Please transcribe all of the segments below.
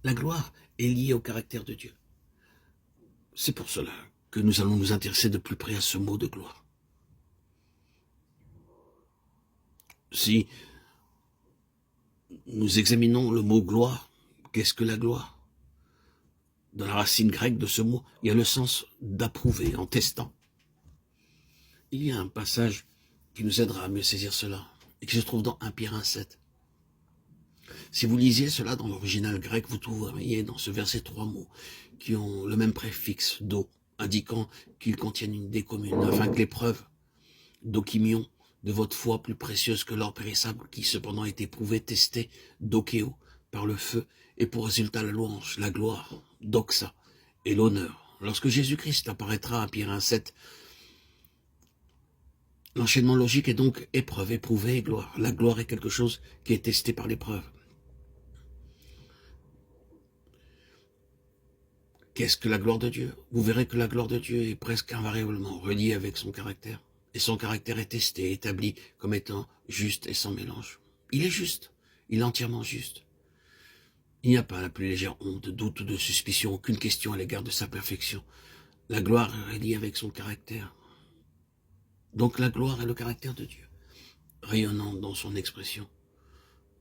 La gloire est liée au caractère de Dieu. C'est pour cela que nous allons nous intéresser de plus près à ce mot de gloire. Si nous examinons le mot gloire, qu'est-ce que la gloire? Dans la racine grecque de ce mot, il y a le sens d'approuver, en testant. Il y a un passage qui nous aidera à mieux saisir cela, et qui se trouve dans 1 Pierre 1,7. Si vous lisiez cela dans l'original grec, vous trouveriez dans ce verset 3 mots qui ont le même préfixe do, indiquant qu'ils contiennent une idée commune, afin que l'épreuve d'okimion de votre foi plus précieuse que l'or périssable, qui cependant est éprouvé, testé, dokéo, par le feu, et pour résultat la louange, la gloire, doxa, et l'honneur. Lorsque Jésus-Christ apparaîtra à Pierre 1,7, l'enchaînement logique est donc épreuve, éprouvée et gloire. La gloire est quelque chose qui est testé par l'épreuve. Qu'est-ce que la gloire de Dieu? Vous verrez que la gloire de Dieu est presque invariablement reliée avec son caractère. Et son caractère est testé, établi comme étant juste et sans mélange. Il est juste, il est entièrement juste. Il n'y a pas la plus légère honte, de doute ou de suspicion, aucune question à l'égard de sa perfection. La gloire est reliée avec son caractère. Donc la gloire est le caractère de Dieu, rayonnant dans son expression,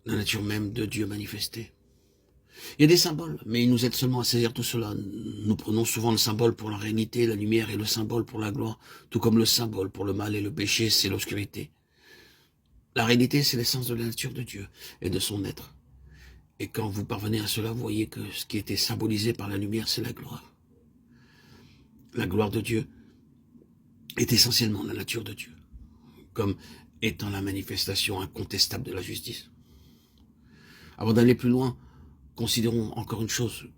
la nature même de Dieu manifestée. Il y a des symboles, mais ils nous aident seulement à saisir tout cela. Nous prenons souvent le symbole pour la réalité, la lumière, et le symbole pour la gloire, tout comme le symbole pour le mal et le péché, c'est l'obscurité. La réalité, c'est l'essence de la nature de Dieu et de son être. Et quand vous parvenez à cela, vous voyez que ce qui était symbolisé par la lumière, c'est la gloire. La gloire de Dieu est essentiellement la nature de Dieu, comme étant la manifestation incontestable de la justice. Avant d'aller plus loin, considérons encore une chose.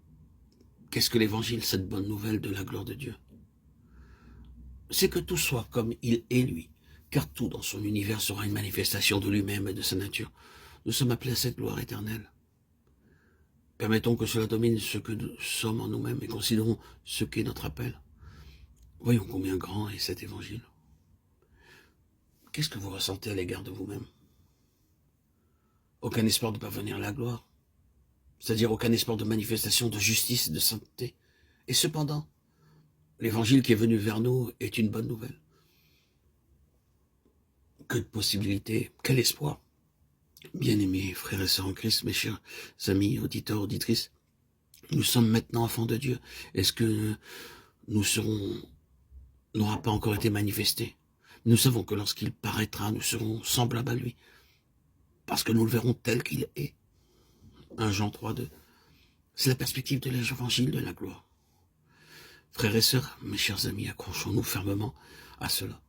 Qu'est-ce que l'évangile, cette bonne nouvelle de la gloire de Dieu? C'est que tout soit comme il est lui, car tout dans son univers sera une manifestation de lui-même et de sa nature. Nous sommes appelés à cette gloire éternelle. Permettons que cela domine ce que nous sommes en nous-mêmes et considérons ce qu'est notre appel. Voyons combien grand est cet évangile. Qu'est-ce que vous ressentez à l'égard de vous-même? Aucun espoir de parvenir à la gloire, c'est-à-dire aucun espoir de manifestation de justice et de sainteté. Et cependant, l'évangile qui est venu vers nous est une bonne nouvelle. Que de possibilités, quel espoir. Bien-aimés frères et sœurs en Christ, mes chers amis, auditeurs, auditrices, nous sommes maintenant enfants de Dieu. Est-ce que n'aura pas encore été manifesté? Nous savons que lorsqu'il paraîtra, nous serons semblables à lui, parce que nous le verrons tel qu'il est. 1 Jean 3,2. C'est la perspective de l'évangile de la gloire. Frères et sœurs, mes chers amis, accrochons-nous fermement à cela.